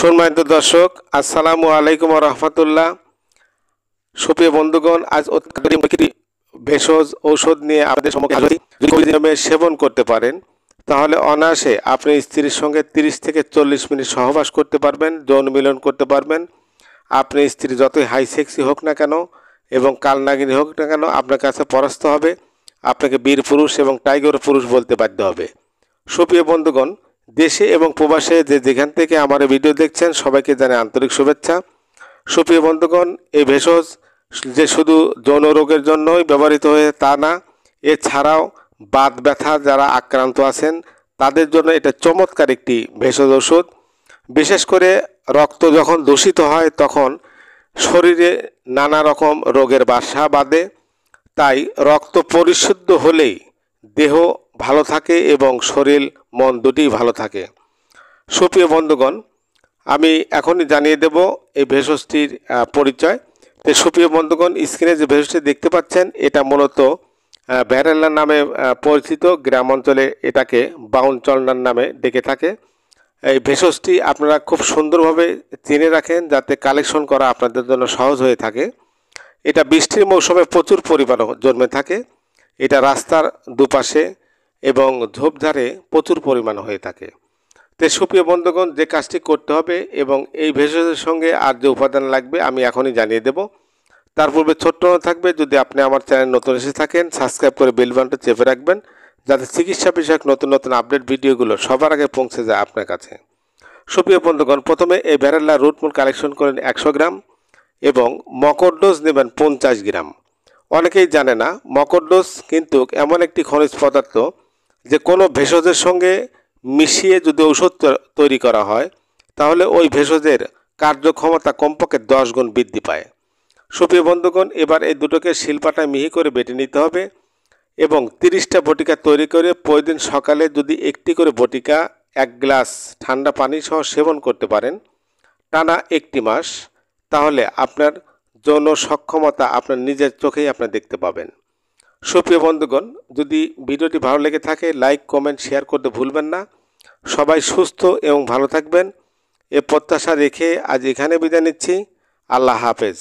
সম্মানিত দর্শক, আসসালামু আলাইকুম ওয়া রাহমাতুল্লাহ। সুপ্রিয় বন্ধুগণ, আজ একটি ভেষজ ঔষধ নিয়ে আপনাদের সম্মুখে হাজির হয়েছি। যদি নিয়মে সেবন করতে পারেন তাহলে অনায়াসে আপনি স্ত্রীর সঙ্গে 30 থেকে 40 মিনিট সহবাস করতে পারবেন, যৌন মিলন করতে পারবেন। আপনি স্ত্রী যতই হাই সেক্সি হোক না কেন এবং কালনাগিনী হোক না কেন, আপনার কাছে পরাস্ত হবে। আপনাকে বীর পুরুষ এবং টাইগার পুরুষ বলতে বাধ্য হবে। সুপ্রিয় বন্ধুগণ, দেশে এবং প্রবাসে যেখান থেকে আমার ভিডিও দেখছেন সবাইকে জানাই আন্তরিক শুভেচ্ছা। সুপ্রিয় বন্ধুগণ, এই ভেষজ যে শুধু যৌন রোগের জন্যই ব্যবহৃত হয়ে তা না, এছাড়াও বাত ব্যথা যারা আক্রান্ত আছেন তাদের জন্য এটা চমৎকার একটি ভেষজ ওষুধ। বিশেষ করে রক্ত যখন দূষিত হয় তখন শরীরে নানা রকম রোগের বাসা বাঁধে। তাই রক্ত পরিশুদ্ধ হলেই দেহ ভালো থাকে এবং শরীর মন দুটিই ভালো থাকে। সুপ্রিয় বন্ধুগণ, আমি এখনই জানিয়ে দেব এই ভেষজটির পরিচয়। তো সুপ্রিয় বন্ধুগণ, স্ক্রিনে যে ভেষজটি দেখতে পাচ্ছেন এটা মূলত ভ্যারেলা নামে পরিচিত। গ্রাম অঞ্চলে এটাকে বাউনচলনার নামে ডেকে থাকে। এই ভেষজটি আপনারা খুব সুন্দরভাবে চিনে রাখেন যাতে কালেকশন করা আপনাদের জন্য সহজ হয়ে থাকে। এটা বৃষ্টির মৌসুমে প্রচুর পরিমাণে জন্মে থাকে। এটা রাস্তার দুপাশে এবং ঝোপঝাড়ে প্রচুর পরিমাণ হয়ে থাকে। তো সুপ্রিয় বন্ধুগণ, যে কাজটি করতে হবে এবং এই ভেষজের সঙ্গে আর যে উপাদান লাগবে আমি এখনই জানিয়ে দেব। তার পূর্বে ছোট্ট থাকবে, যদি আপনি আমার চ্যানেল নতুন এসে থাকেন সাবস্ক্রাইব করে বেল বাটনটা চেপে রাখবেন যাতে চিকিৎসা বিষয়ক নতুন নতুন আপডেট ভিডিওগুলো সবার আগে পৌঁছে যায় আপনার কাছে। সুপ্রিয় বন্ধুগণ, প্রথমে এই ভ্যারেলা রুটমূল কালেকশন করেন 100 গ্রাম এবং মকরডোজ নেবেন 50 গ্রাম। অনেকেই জানে না মকরডোজ কিন্তু এমন একটি খনিজ পদার্থ যে কোনো ভেষজের সঙ্গে মিশিয়ে যদি ঔষধ তৈরি করা হয় তাহলে ওই ভেষজের কার্যক্ষমতা কমপক্ষে 10 গুণ বৃদ্ধি পায়। সুপ্রিয় বন্ধুগণ, এবার এই দুটোকে শিলপাটায় মিহি করে বেটে নিতে হবে এবং 30টা বটিকা তৈরি করে প্রতিদিন সকালে যদি একটি করে বটিকা 1 গ্লাস ঠান্ডা পানি সহ সেবন করতে পারেন টানা 1 মাস, তাহলে আপনার যৌন সক্ষমতা আপনার নিজের চোখেই আপনি দেখতে পাবেন। সুপ্রিয় বন্ধুগণ, যদি ভিডিওটি ভালো লেগে থাকে লাইক কমেন্ট শেয়ার করতে ভুলবেন না। সবাই সুস্থ এবং ভালো থাকবেন এ প্রত্যাশা রেখে আজ এখানে বিদায় নিচ্ছি। আল্লাহ হাফেজ।